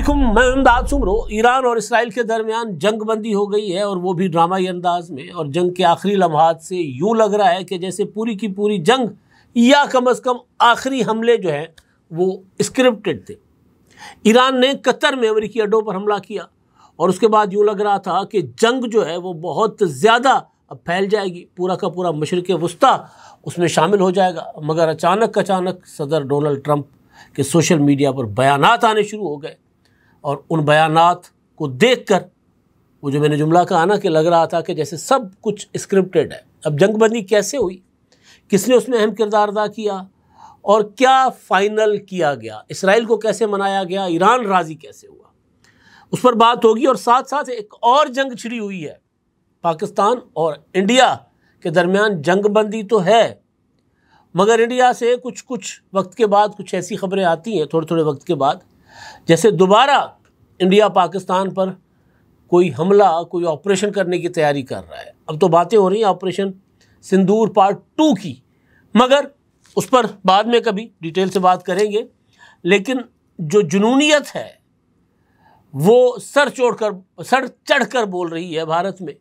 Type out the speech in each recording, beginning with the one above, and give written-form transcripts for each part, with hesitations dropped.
अलैकुम, मैं इमदाद सुमरो। ईरान और इसराइल के दरमियान जंग बंदी हो गई है और वो भी ड्रामाई अंदाज में। और जंग के आखिरी लम्हात से यूँ लग रहा है कि जैसे पूरी की पूरी जंग या कम अज़ कम आखिरी हमले जो हैं वो स्क्रिप्टेड थे। ईरान ने कतर में अमेरिकी अड्डों पर हमला किया और उसके बाद यूँ लग रहा था कि जंग जो है वो बहुत ज़्यादा अब फैल जाएगी, पूरा का पूरा मशरिक़ वस्ता उसमें शामिल हो जाएगा। मगर अचानक सदर डोनाल्ड ट्रंप के सोशल मीडिया पर बयानात आने शुरू हो गए और उन बयानात को देखकर वो जो मैंने जुमला कहा ना कि लग रहा था कि जैसे सब कुछ स्क्रिप्टेड है। अब जंगबंदी कैसे हुई, किसने उसमें अहम किरदार अदा किया और क्या फाइनल किया गया, इसराइल को कैसे मनाया गया, ईरान राज़ी कैसे हुआ, उस पर बात होगी। और साथ साथ एक और जंग छिड़ी हुई है, पाकिस्तान और इंडिया के दरमियान जंगबंदी तो है मगर इंडिया से कुछ वक्त के बाद कुछ ऐसी खबरें आती हैं थोड़े वक्त के बाद जैसे दोबारा इंडिया पाकिस्तान पर कोई हमला, कोई ऑपरेशन करने की तैयारी कर रहा है। अब तो बातें हो रही हैं ऑपरेशन सिंदूर पार्ट 2 की, मगर उस पर बाद में कभी डिटेल से बात करेंगे। लेकिन जो जुनूनियत है वो सर चढ़ कर बोल रही है। भारत में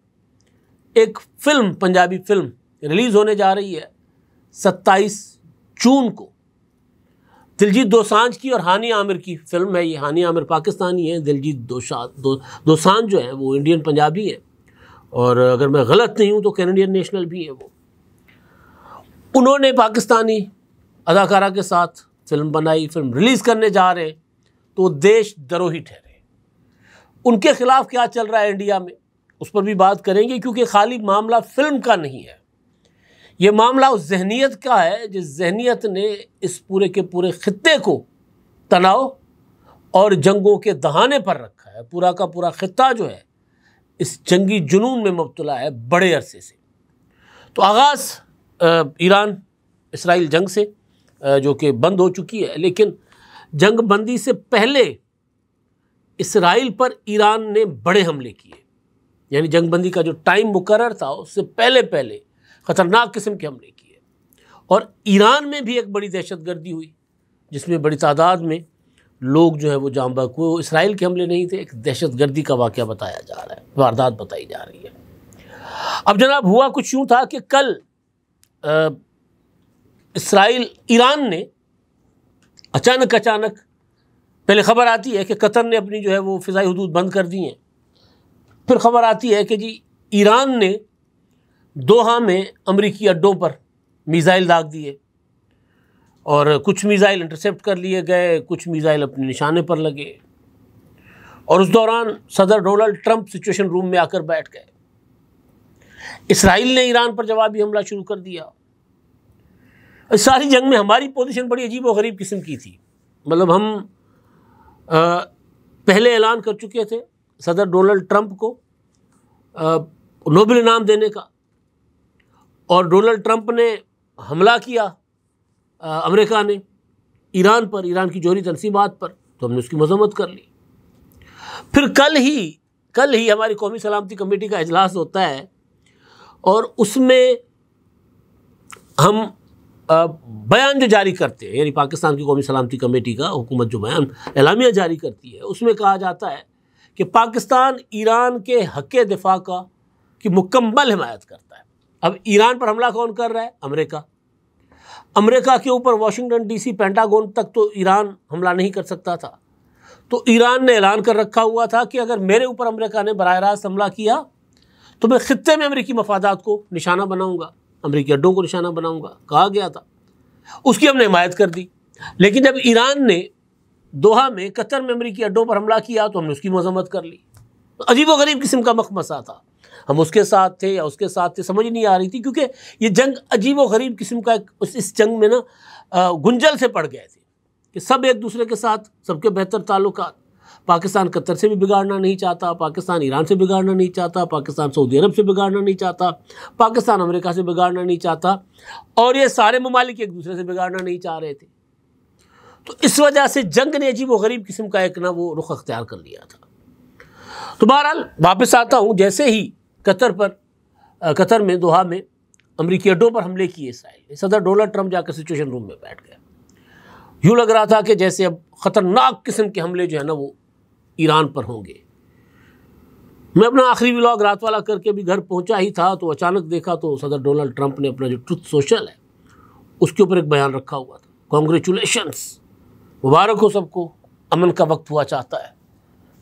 एक फिल्म, पंजाबी फिल्म रिलीज़ होने जा रही है 27 जून को। दिलजीत दोसांझ की और हानी आमिर की फिल्म है ये। हानी आमिर पाकिस्तानी है, दिलजीत दोसांझ जो है वो इंडियन पंजाबी है और अगर मैं गलत नहीं हूँ तो कैनेडियन नेशनल भी है वो। उन्होंने पाकिस्तानी अदाकारा के साथ फिल्म बनाई, फिल्म रिलीज़ करने जा रहे हैं तो देश द्रोही ठहरे। उनके खिलाफ क्या चल रहा है इंडिया में उस पर भी बात करेंगे, क्योंकि खाली मामला फिल्म का नहीं है, ये मामला उस जहनीत का है जिस जहनीत ने इस पूरे के पूरे खित्ते को तनाव और जंगों के दहाने पर रखा है। पूरा का पूरा खित्ता जो है इस जंगी जुनून में मुब्तला है बड़े अरसे से। तो आगाज़ ईरान इसराइल जंग से जो कि बंद हो चुकी है, लेकिन जंग बंदी से पहले इसराइल पर ईरान ने बड़े हमले किए। यानी जंग बंदी का जो टाइम मुकर्रर था उससे पहले ख़तरनाक किस्म के हमले किए। और ईरान में भी एक बड़ी दहशतगर्दी हुई जिसमें बड़ी तादाद में लोग जो है वो जाँ बहक हुए। वो इसराइल के हमले नहीं थे, एक दहशतगर्दी का वाक़या बताया जा रहा है, वारदात बताई जा रही है। अब जनाब हुआ कुछ यूँ था कि कल ईरान ने अचानक पहले ख़बर आती है कि कतर ने अपनी जो है वो फ़िज़ाई हदूद बंद कर दी हैं। फिर ख़बर आती है कि जी ईरान ने दोहा में अमरीकी अड्डों पर मिसाइल दाग दिए और कुछ मिसाइल इंटरसेप्ट कर लिए गए, कुछ मिसाइल अपने निशाने पर लगे। और उस दौरान सदर डोनाल्ड ट्रंप सिचुएशन रूम में आकर बैठ गए। इसराइल ने ईरान पर जवाबी हमला शुरू कर दिया। इस सारी जंग में हमारी पोजीशन बड़ी अजीब व गरीब किस्म की थी। मतलब हम पहले ऐलान कर चुके थे सदर डोनाल्ड ट्रंप को नोबेल इनाम देने का, और डोनाल्ड ट्रंप ने हमला किया अमेरिका ने ईरान पर, ईरान की जौहरी तनसीबात पर, तो हमने उसकी मजम्मत कर ली। फिर कल ही हमारी कौमी सलामती कमेटी का इजलास होता है और उसमें हम बयान जो जारी करते हैं, यानी पाकिस्तान की कौमी सलामती कमेटी का हुकूमत जो बयान एलामिया जारी करती है उसमें कहा जाता है कि पाकिस्तान ईरान के हक़ दिफा की मुकम्मल हिमायत करता है। अब ईरान पर हमला कौन कर रहा है? अमेरिका के ऊपर वाशिंगटन डीसी, पेंटागन तक तो ईरान हमला नहीं कर सकता था। तो ईरान ने ऐलान कर रखा हुआ था कि अगर मेरे ऊपर अमेरिका ने बराह रास्त हमला किया तो मैं खित्ते में अमेरिकी मफादात को निशाना बनाऊंगा, अमेरिकी अड्डों को निशाना बनाऊंगा, कहा गया था। उसकी हमने हिमायत कर दी। लेकिन जब ईरान ने दोहा में, कतर में अमेरिकी अड्डों पर हमला किया तो हमने उसकी मजम्मत कर ली। अजीब व गरीब किस्म का मखमसा था। हम उसके साथ थे या उसके साथ थे, समझ नहीं आ रही थी, क्योंकि ये जंग अजीब व गरीब किस्म का इस जंग में ना गुंजल से पड़ गए थे कि सब एक दूसरे के साथ, सबके बेहतर ताल्लुकात। पाकिस्तान कतर से भी बिगाड़ना नहीं चाहता, पाकिस्तान ईरान से बिगाड़ना नहीं चाहता, पाकिस्तान सऊदी अरब से बिगाड़ना नहीं चाहता, पाकिस्तान अमेरिका से बिगाड़ना नहीं चाहता, और ये सारे ममालिक एक दूसरे से बिगाड़ना नहीं चाह रहे थे। तो इस वजह से जंग ने अजीब व गरीब किस्म का एक ना वो रुख अख्तियार कर लिया था। तो बहरहाल वापस आता हूँ, जैसे ही कतर में, दोहा में अमरीकी अड्डों पर हमले किए इसराइल, सदर डोनाल्ड ट्रंप जाकर सिचुएशन रूम में बैठ गया। यूँ लग रहा था कि जैसे अब ख़तरनाक किस्म के हमले जो है ना वो ईरान पर होंगे। मैं अपना आखिरी व्लॉग रात वाला करके भी घर पहुंचा ही था तो अचानक देखा तो सदर डोनाल्ड ट्रंप ने अपना जो ट्रुथ सोशल है उसके ऊपर एक बयान रखा हुआ था, कॉन्ग्रेचुलेशंस, मुबारक हो सबको, अमन का वक्त हुआ चाहता है।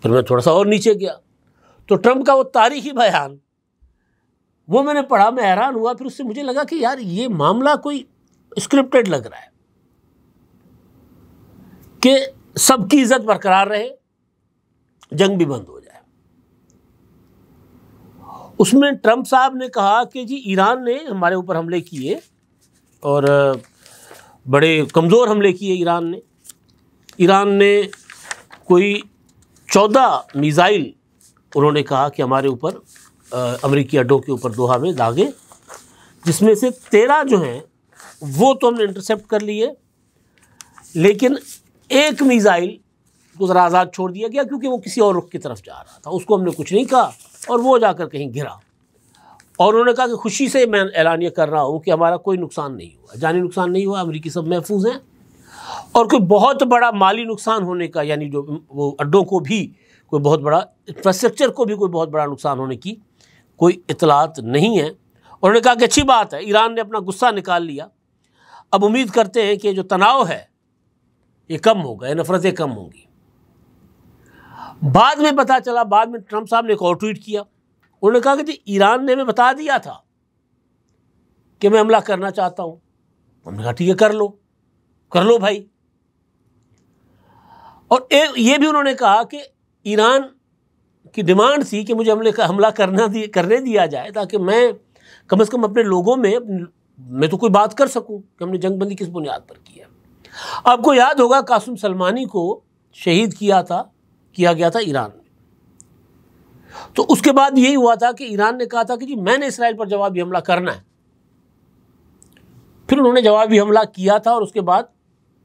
फिर मैं थोड़ा सा और नीचे गया तो ट्रंप का वो तारीखी बयान वो मैंने पढ़ा, मैं हैरान हुआ। फिर उससे मुझे लगा कि यार ये मामला कोई स्क्रिप्टेड लग रहा है कि सबकी इज्जत बरकरार रहे, जंग भी बंद हो जाए। उसमें ट्रंप साहब ने कहा कि जी ईरान ने हमारे ऊपर हमले किए और बड़े कमज़ोर हमले किए ईरान ने कोई 14 मिसाइल उन्होंने कहा कि हमारे ऊपर अमेरिकी अड्डों के ऊपर दोहा में दागे, जिसमें से 13 जो हैं वो तो हमने इंटरसेप्ट कर लिए, लेकिन एक मिसाइल को ज़रा आज़ाद छोड़ दिया गया क्योंकि वो किसी और रुख की तरफ जा रहा था, उसको हमने कुछ नहीं कहा और वो जाकर कहीं गिरा। और उन्होंने कहा कि खुशी से मैं ऐलान ये कर रहा हूँ कि हमारा कोई नुकसान नहीं हुआ, जानी नुकसान नहीं हुआ, अमेरिकी सब महफूज हैं और कोई बहुत बड़ा माली नुकसान होने का, यानी जो वो अड्डों को भी कोई बहुत बड़ा इंफ्रास्ट्रक्चर को भी कोई बहुत बड़ा नुकसान होने की कोई इतलात नहीं है। उन्होंने कहा कि अच्छी बात है, ईरान ने अपना गुस्सा निकाल लिया, अब उम्मीद करते हैं कि जो तनाव है ये कम होगा, ये नफरतें कम होंगी। बाद में पता चला, बाद में ट्रंप साहब ने एक और ट्वीट किया, उन्होंने कहा कि जी ईरान ने हमें बता दिया था कि मैं हमला करना चाहता हूँ। हमने कहा ठीक है, कर लो भाई। और ये भी उन्होंने कहा कि ईरान की डिमांड थी कि मुझे हमला करने दिया जाए ताकि मैं कम से कम अपने लोगों में मैं तो कोई बात कर सकूं कि हमने जंगबंदी किस बुनियाद पर की है। आपको याद होगा कासिम सलमानी को शहीद किया गया था ईरान में, तो उसके बाद यही हुआ था कि ईरान ने कहा था कि जी मैंने इसराइल पर जवाबी हमला करना है। फिर उन्होंने जवाबी हमला किया था और उसके बाद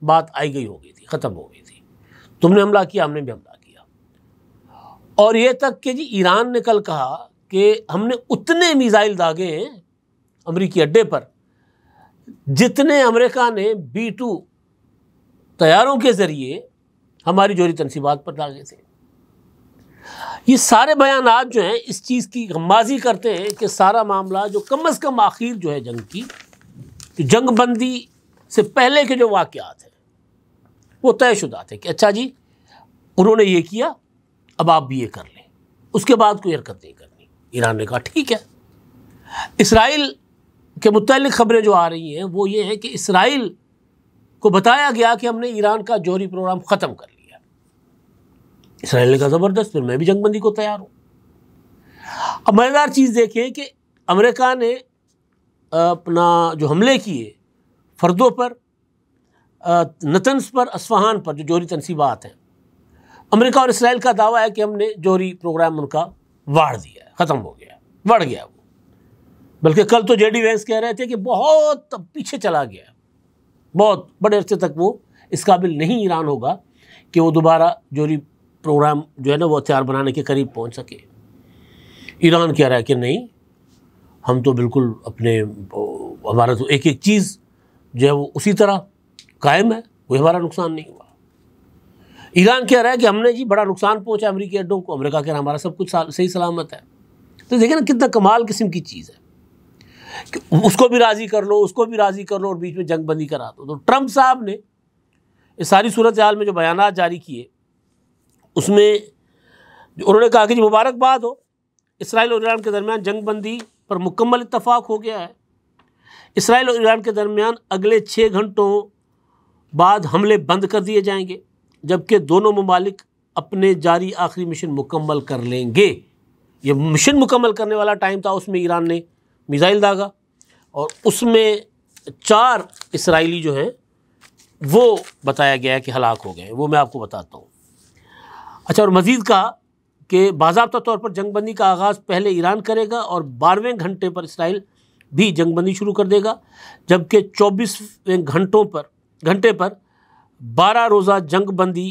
बात आई गई हो गई थी, ख़त्म हो गई थी, तुमने हमला किया, हमने भी हमला किया। और ये तक कि जी ईरान ने कल कहा कि हमने उतने मिसाइल दागे हैं अमेरिकी अड्डे पर जितने अमेरिका ने B-2 तैयारों के ज़रिए हमारी जोहरी तनसीबात पर दागे थे। ये सारे बयानात जो हैं इस चीज़ की गम्माज़ी करते हैं कि सारा मामला जो कम से कम आखिर जो है जंग की, जंगबंदी से पहले के जो वाक़यात हैं वो तयशुदा थे कि अच्छा जी उन्होंने ये किया, अब आप भी ये कर लें, उसके बाद कोई हरकत नहीं करनी। ईरान ने कहा ठीक है। इसराइल के मुतालिक खबरें जो आ रही हैं वो ये है कि इसराइल को बताया गया कि हमने ईरान का जौहरी प्रोग्राम ख़त्म कर लिया। इसराइल ने कहा ज़बरदस्त, फिर मैं भी जंगबंदी को तैयार हूँ। अब मज़ेदार चीज़ देखें कि अमेरिका ने अपना जो हमले किए फर्दों पर, नतन्स पर, असफ़हान पर, जो जौहरी तनसीबात हैं, अमेरिका और इसराइल का दावा है कि हमने जौहरी प्रोग्राम उनका वाड़ दिया है, ख़त्म हो गया, बढ़ गया वो। बल्कि कल तो JD वैंस कह रहे थे कि बहुत पीछे चला गया, बहुत बड़े अरसे तक वो इस काबिल नहीं ईरान होगा कि वो दोबारा जौहरी प्रोग्राम जो है ना वो हथियार बनाने के करीब पहुंच सके। ईरान कह रहा है कि नहीं, हम तो बिल्कुल अपने, हमारा तो एक एक चीज़ जो है वो उसी तरह कायम है, कोई हमारा नुकसान नहीं हुआ। ईरान कह रहा है कि हमने जी बड़ा नुकसान पहुंचा अमेरिकी अड्डों को, अमेरिका कह रहा है हमारा सब कुछ सही सलामत है। तो देखें ना कितना कमाल किस्म की चीज़ है कि उसको भी राज़ी कर लो, उसको भी राज़ी कर लो और बीच में जंगबंदी करा दो। तो ट्रंप साहब ने इस सारी सूरत हाल में जो बयानात जारी किए उसमें उन्होंने कहा कि जी मुबारकबाद हो, इसराइल और ईरान के दरमियान जंगबंदी पर मुकम्मल इत्तफाक हो गया है। इसराइल और ईरान के दरमियान अगले 6 घंटों बाद हमले बंद कर दिए जाएंगे, जबकि दोनों ममालिक अपने जारी आखिरी मिशन मुकम्मल कर लेंगे। ये मिशन मुकम्मल करने वाला टाइम था, उसमें ईरान ने मिसाइल दागा और उसमें 4 इसराइली जो हैं वो बताया गया है कि हलाक हो गए। वो मैं आपको बताता हूँ। अच्छा, और मज़ीद कहा कि बाज़ाब्ता तौर पर जंगबंदी का आगाज़ पहले ईरान करेगा और 12वें घंटे पर इसराइल भी जंगबंदी शुरू कर देगा, जबकि 24वें घंटे पर 12 रोज़ा जंगबंदी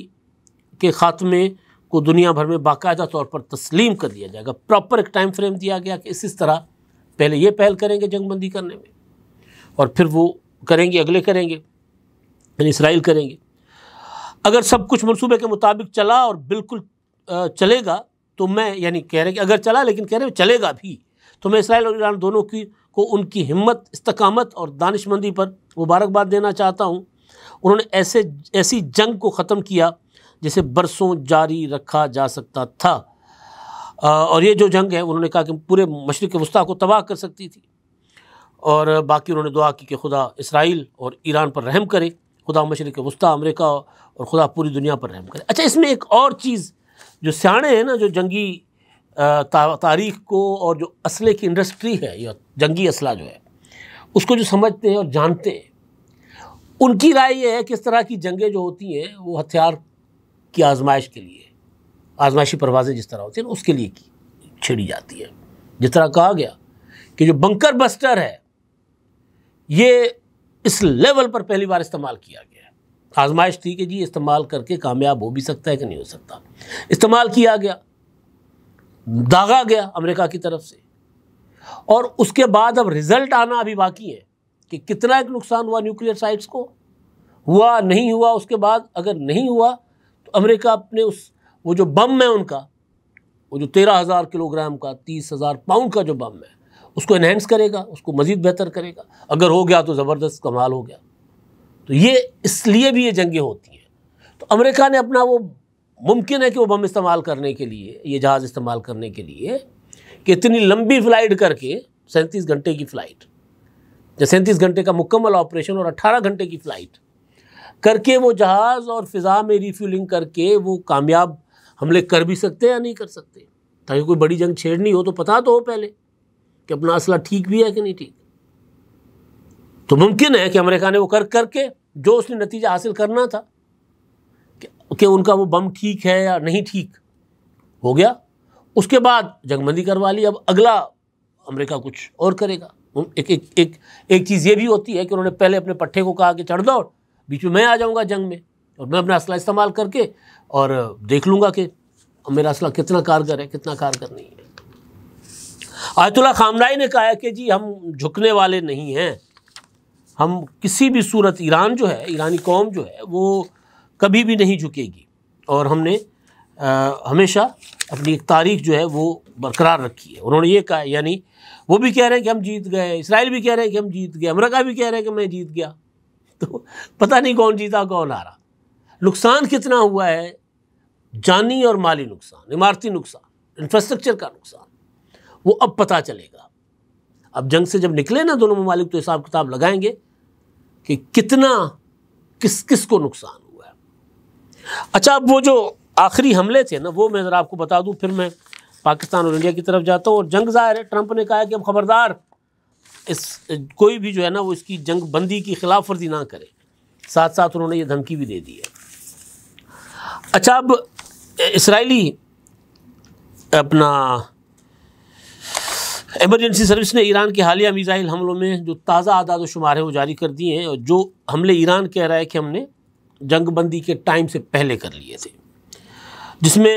के ख़ात्मे को दुनिया भर में बाकायदा तौर पर तस्लीम कर दिया जाएगा। प्रॉपर एक टाइम फ्रेम दिया गया कि इस तरह पहले ये पहल करेंगे जंगबंदी करने में और फिर वो करेंगे, अगले करेंगे, यानी इसराइल करेंगे। अगर सब कुछ मंसूबे के मुताबिक चला और बिल्कुल चलेगा तो मैं, यानी कह रहे कि अगर चला, लेकिन कह रहे चलेगा भी, तो मैं इसराइल और ईरान दोनों को उनकी हिम्मत, इस्तकामत और दानिशमंदी पर मुबारकबाद देना चाहता हूँ। उन्होंने ऐसी जंग को ख़त्म किया जिसे बरसों जारी रखा जा सकता था, और ये जो जंग है उन्होंने कहा कि पूरे मशरिक़ वस्ता को तबाह कर सकती थी। और बाकी उन्होंने दुआ की कि खुदा इसराइल और ईरान पर रहम करे, खुदा मशरिक़ वस्ता, अमेरिका और खुदा पूरी दुनिया पर रहम करे। अच्छा, इसमें एक और चीज़ जो सियाणे हैं ना, जो जंगी तारीख़ को और जो असले की इंडस्ट्री है या जंगी असला जो है उसको जो समझते हैं और जानते हैं, उनकी राय ये है कि इस तरह की जंगें जो होती हैं वो हथियार की आजमाइश के लिए, आजमाइशी परवाज़ें जिस तरह होती हैं उसके लिए छेड़ी जाती है। जिस तरह कहा गया कि जो बंकर बस्टर है ये इस लेवल पर पहली बार इस्तेमाल किया गया है। आजमाइश थी कि जी इस्तेमाल करके कामयाब हो भी सकता है कि नहीं हो सकता। इस्तेमाल किया गया, दागा गया अमेरिका की तरफ से, और उसके बाद अब रिज़ल्ट आना अभी बाकी है कि कितना एक नुकसान हुआ न्यूक्लियर साइट्स को, हुआ नहीं हुआ। उसके बाद अगर नहीं हुआ तो अमेरिका अपने वो जो बम है उनका, वो जो 13,000 किलोग्राम का 30,000 पाउंड का जो बम है उसको एनहेंस करेगा, उसको मज़ीद बेहतर करेगा। अगर हो गया तो ज़बरदस्त कमाल हो गया। तो ये इसलिए भी ये जंगें होती हैं। तो अमेरिका ने अपना वो, मुमकिन है कि वो बम इस्तेमाल करने के लिए, ये जहाज़ इस्तेमाल करने के लिए कि इतनी लंबी फ़्लाइट करके 37 घंटे की फ़्लाइट, 37 घंटे का मुकम्मल ऑपरेशन और 18 घंटे की फ़्लाइट करके वो जहाज़ और फ़िज़ा में रिफ्यूलिंग करके वो कामयाब हमले कर भी सकते हैं या नहीं कर सकते। ताकि कोई बड़ी जंग छेड़नी हो तो पता तो हो पहले कि अपना असला ठीक भी है कि नहीं ठीक। तो मुमकिन है कि अमेरिका ने वो करके जो उसने नतीजा हासिल करना था कि उनका वो बम ठीक है या नहीं ठीक, हो गया। उसके बाद जंगबंदी करवा ली। अब अगला अमेरिका कुछ और करेगा। एक चीज़ ये भी होती है कि उन्होंने पहले अपने पट्टे को कहा कि चढ़ दौड़, बीच में मैं आ जाऊंगा जंग में और मैं अपना असला इस्तेमाल करके और देख लूँगा कि मेरा असला कितना कारगर है, कितना कारगर नहीं है। आयतुल्लाह खामनाई ने कहा है कि जी हम झुकने वाले नहीं हैं, हम किसी भी सूरत, ईरान जो है, ईरानी कौम जो है वो कभी भी नहीं झुकेगी, और हमने हमेशा अपनी एक तारीख जो है वो बरकरार रखी है। उन्होंने ये कहा, यानी वो भी कह रहे हैं कि हम जीत गए, इसराइल भी कह रहे हैं कि हम जीत गए, अमेरिका भी कह रहे हैं कि मैं जीत गया। तो पता नहीं कौन जीता कौन हारा। नुकसान कितना हुआ है, जानी और माली नुकसान, इमारती नुकसान, इंफ्रास्ट्रक्चर का नुकसान, वो अब पता चलेगा। अब जंग से जब निकले ना दोनों ममालिक तो हिसाब किताब लगाएंगे कि कितना किस को नुकसान हुआ है। अच्छा, अब वो जो आखिरी हमले थे ना वो मैं ज़रा आपको बता दूं, फिर मैं पाकिस्तान और इंडिया की तरफ जाता हूँ। और जंग ज़ाहिर है, ट्रंप ने कहा है कि अब खबरदार कोई भी जो है ना वो इसकी जंग बंदी की खिलाफ वर्जी ना करे। साथ साथ उन्होंने ये धमकी भी दे दी है। अच्छा, अब इसराइली अपना इमरजेंसी सर्विस ने ईरान के हालिया मिसाइल हमलों में जो ताज़ा आदाद शुमार है वो जारी कर दिए हैं, और जो हमले ईरान कह रहा है कि हमने जंग बंदी के टाइम से पहले कर लिए थे, जिसमें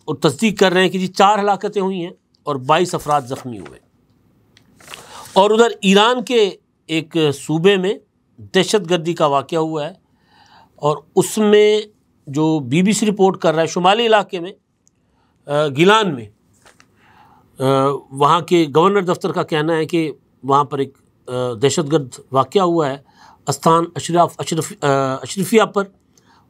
वो तस्दीक कर रहे हैं कि जी 4 हलाकतें हुई हैं और 22 अफराद ज़ख्मी हुए। और उधर ईरान के एक सूबे में दहशतगर्दी का वाक़या हुआ है, और उसमें जो BBC रिपोर्ट कर रहा है, शुमाली इलाके में गिलान में वहाँ के गवर्नर दफ्तर का कहना है कि वहाँ पर एक दहशतगर्द वाक़या हुआ है स्थान अशरफिया पर,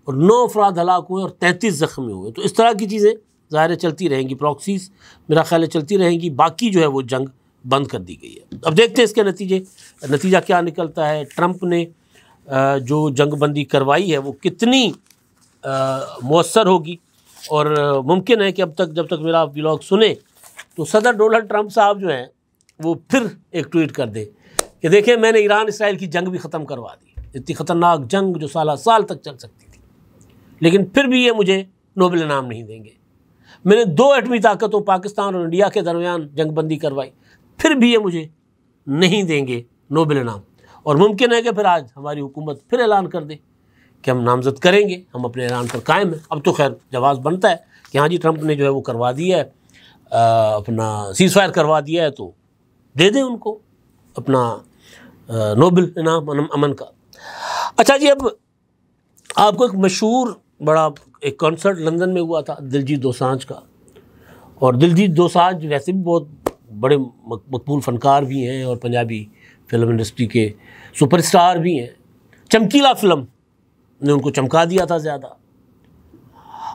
और 9 अफराद हलाक हुए और 33 ज़ख्मी हुए। तो इस तरह की चीज़ें ज़ाहिर चलती रहेंगी, प्रॉक्सीज मेरा ख्याल है चलती रहेंगी। बाकी जो है वो जंग बंद कर दी गई है। अब देखते हैं इसके नतीजा क्या निकलता है। ट्रंप ने जो जंग बंदी करवाई है वो कितनी मौसर होगी, और मुमकिन है कि अब तक जब तक मेरा व्लॉग सुने तो सदर डोनाल्ड ट्रंप साहब जो हैं वो फिर एक ट्वीट कर दे कि देखें मैंने ईरान इसराइल की जंग भी ख़त्म करवा दी, इतनी ख़तरनाक जंग जो साल तक चल सकती थी, लेकिन फिर भी ये मुझे नोबेल इनाम नहीं देंगे। मैंने 2 एटमी ताकतों पाकिस्तान और इंडिया के दरमियान जंग बंदी करवाई, फिर भी ये मुझे नहीं देंगे नोबेल इनाम। और मुमकिन है कि फिर आज हमारी हुकूमत फिर ऐलान कर दे कि हम नामजद करेंगे, हम अपने ऐलान पर कायम हैं। अब तो खैर जवाब बनता है कि हाँ जी ट्रंप ने जो है वो करवा दिया है, अपना सीज़ फायर करवा दिया है, तो दे दें उनको अपना नोबेल इनाम अमन का। अच्छा जी, अब आपको एक मशहूर बड़ा एक कॉन्सर्ट लंदन में हुआ था दिलजीत दोसांझ का, और दिलजीत दोसांझ वैसे भी बहुत बड़े मकबूल फ़नकार भी हैं और पंजाबी फिल्म इंडस्ट्री के सुपरस्टार भी हैं। चमकीला फिल्म ने उनको चमका दिया था ज़्यादा।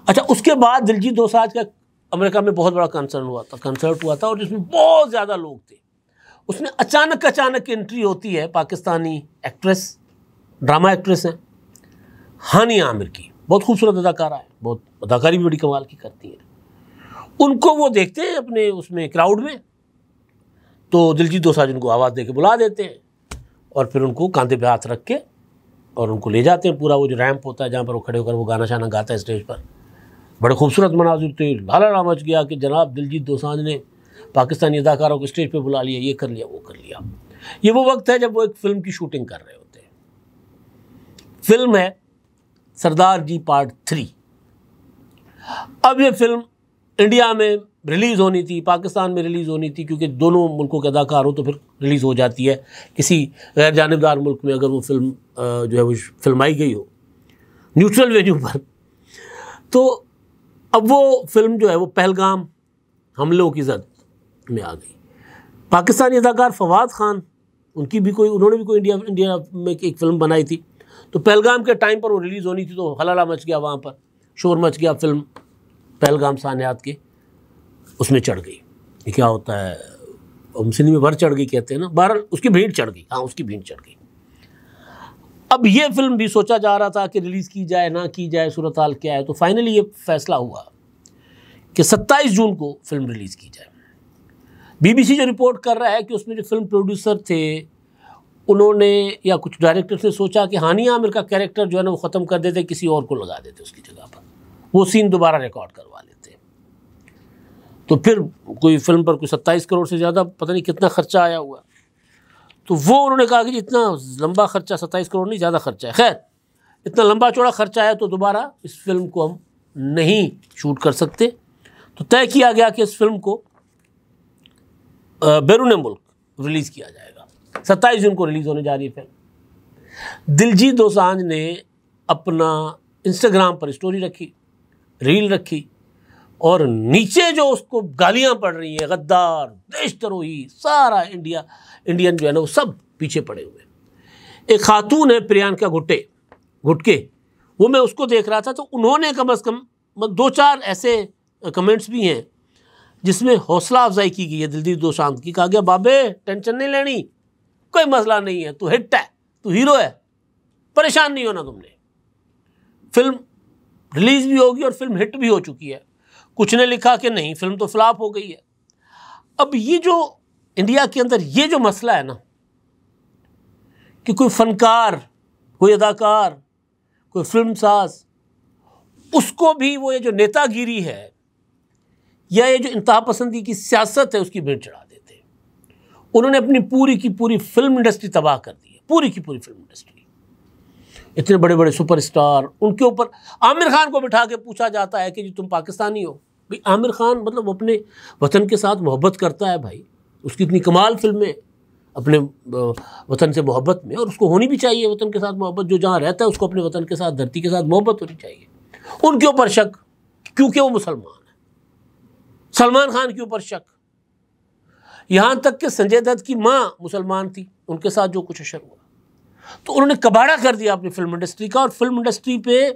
अच्छा, उसके बाद दिलजीत दोसांझ का अमेरिका में बहुत बड़ा कंसर्ट हुआ था और जिसमें बहुत ज़्यादा लोग थे। उसमें अचानक एंट्री होती है पाकिस्तानी एक्ट्रेस, ड्रामा एक्ट्रेस हैं, हानी आमिर की। बहुत खूबसूरत अदाकारा है, बहुत अदाकारी भी बड़ी कमाल की करती है। उनको वो देखते हैं अपने उसमें क्राउड में, तो दिलजीत दोसांझ उनको आवाज़ दे के बुला देते हैं और फिर उनको कांधे पे हाथ रख के और उनको ले जाते हैं। पूरा वो जो रैंप होता है जहाँ पर वो खड़े होकर वो गाना शाना गाता है स्टेज पर, बड़े खूबसूरत मनाजिर थे। हल्ला मच गया कि जनाब दिलजीत दोसांझ ने पाकिस्तानी अदाकारों को स्टेज पे बुला लिया, ये कर लिया, वो कर लिया। ये वो वक्त है जब वो एक फ़िल्म की शूटिंग कर रहे होते हैं। फिल्म है सरदार जी पार्ट 3। अब ये फिल्म इंडिया में रिलीज़ होनी थी, पाकिस्तान में रिलीज़ होनी थी, क्योंकि दोनों मुल्कों के अदाकार हो तो फिर रिलीज़ हो जाती है। किसी गैर जानिबदार मुल्क में अगर वो फिल्म जो है वो फिल्माई गई हो न्यूट्रल वेन्यू पर, तो अब वो फिल्म जो है वो पहलगाम हमलों की जद में आ गई। पाकिस्तानी अदाकार फवाद खान, उन्होंने भी कोई इंडिया में एक फ़िल्म बनाई थी, तो पहलगाम के टाइम पर वो रिलीज़ होनी थी, तो हल्ला मच गया, वहाँ पर शोर मच गया। फिल्म पहलगाम सानियात के उसमें चढ़ गई। ये क्या होता है, सिनेमा में भर चढ़ गई कहते हैं ना, बहरहाल उसकी भीड़ चढ़ गई। हाँ, उसकी भीड़ चढ़ गई। अब ये फिल्म भी सोचा जा रहा था कि रिलीज़ की जाए ना की जाए, सूरत हाल क्या है, तो फाइनली ये फैसला हुआ कि 27 जून को फिल्म रिलीज़ की जाए। BBC जो रिपोर्ट कर रहा है कि उसमें जो फिल्म प्रोड्यूसर थे उन्होंने या कुछ डायरेक्टर्स ने सोचा कि हानी आमिर का कैरेक्टर जो है ना वो ख़त्म कर देते, किसी और को लगा देते उसकी जगह पर, वो सीन दोबारा रिकॉर्ड करवा लेते। तो फिर कोई फिल्म पर कोई 27 करोड़ से ज़्यादा पता नहीं कितना खर्चा आया हुआ, तो वो उन्होंने कहा कि इतना लंबा खर्चा, 27 करोड़ नहीं, ज़्यादा खर्चा है। खैर, इतना लंबा चौड़ा खर्चा है तो दोबारा इस फिल्म को हम नहीं शूट कर सकते। तो तय किया गया कि इस फिल्म को बैरून मुल्क रिलीज़ किया जाएगा। 27 जून को रिलीज़ होने जा रही है फिल्म। दिलजीत दोसांझ ने अपना इंस्टाग्राम पर स्टोरी रखी, रील रखी, और नीचे जो उसको गालियां पड़ रही हैं, गद्दार, देशद्रोही, सारा इंडियन जो है ना वो सब पीछे पड़े हुए। एक खातून है प्रियंका गुटके, वो मैं उसको देख रहा था, तो उन्होंने कम अज़ कम 2-4 ऐसे कमेंट्स भी हैं जिसमें हौसला अफजाई की गई है दिलजीत दोसांझ की। कहा गया, बाबे टेंशन नहीं लेनी, कोई मसला नहीं है, तू हिट है, तू हीरो है, परेशान नहीं होना तुमने। फिल्म रिलीज़ भी होगी और फिल्म हिट भी हो चुकी है। कुछ ने लिखा कि नहीं, फिल्म तो फ्लॉप हो गई है। अब ये जो इंडिया के अंदर ये जो मसला है ना कि कोई फनकार, कोई अदाकार, कोई फिल्म साज, उसको भी वो ये जो नेतागिरी है या ये जो इंतहा पसंदी की सियासत है उसकी भेंट चढ़ा देते हैं। उन्होंने अपनी पूरी की पूरी फिल्म इंडस्ट्री तबाह कर दी है, पूरी की पूरी फिल्म इंडस्ट्री। इतने बड़े बड़े सुपरस्टार, उनके ऊपर आमिर खान को बिठा के पूछा जाता है कि जी तुम पाकिस्तानी हो। भाई आमिर खान मतलब अपने वतन के साथ मोहब्बत करता है भाई, उसकी इतनी कमाल फिल्में अपने वतन से मोहब्बत में, और उसको होनी भी चाहिए वतन के साथ मोहब्बत। जो जहाँ रहता है उसको अपने वतन के साथ, धरती के साथ मोहब्बत होनी चाहिए। उनके ऊपर शक क्योंकि वो मुसलमान है। सलमान खान के ऊपर शक, यहाँ तक कि संजय दत्त की माँ मुसलमान थी, उनके साथ जो कुछ अशर हुआ, तो उन्होंने कबाड़ा कर दिया अपनी फिल्म इंडस्ट्री का। और फिल्म इंडस्ट्री पे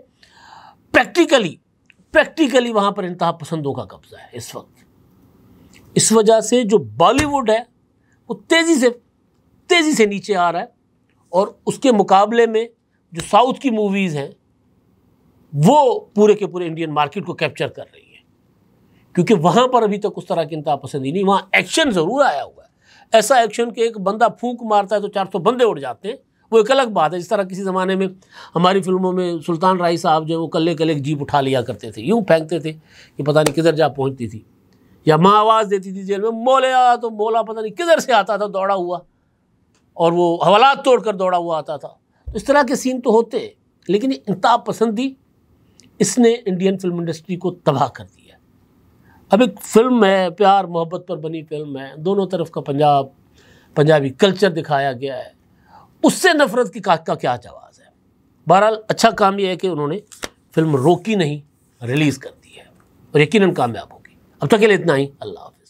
प्रैक्टिकली वहाँ पर इंतहा पसंदों का कब्जा है इस वक्त। इस वजह से जो बॉलीवुड है वो तेज़ी से नीचे आ रहा है, और उसके मुकाबले में जो साउथ की मूवीज़ हैं वो पूरे के पूरे इंडियन मार्केट को कैप्चर कर रही है, क्योंकि वहाँ पर अभी तक उस तरह की इंतहा पसंदी नहीं। वहाँ एक्शन ज़रूर आया हुआ है, ऐसा एक्शन कि एक बंदा फूंक मारता है तो 400 बंदे उड़ जाते हैं, वो एक अलग बात है। जिस तरह किसी ज़माने में हमारी फिल्मों में सुल्तान राय साहब जो वो कल्ले कल्ले जीप उठा लिया करते थे, यूँ फेंकते थे कि पता नहीं किधर जा पहुँचती थी, या माँ आवाज़ देती थी जेल में, मोलिया, तो मोला पता नहीं किधर से आता था दौड़ा हुआ, और वो हवालात तोड़कर दौड़ा हुआ आता था। तो इस तरह के सीन तो होते, लेकिन ये इंतहा पसंदी इसने इंडियन फिल्म इंडस्ट्री को तबाह कर दिया। अब एक फिल्म है, प्यार मोहब्बत पर बनी फिल्म है, दोनों तरफ का पंजाबी कल्चर दिखाया गया है, उससे नफरत की का क्या जवाब है। बहरहाल अच्छा काम यह है कि उन्होंने फिल्म रोकी नहीं, रिलीज़ कर दी है और यकीनन कामयाब होगी। अब तक के लिए इतना ही। अल्लाह हाफ़िज़।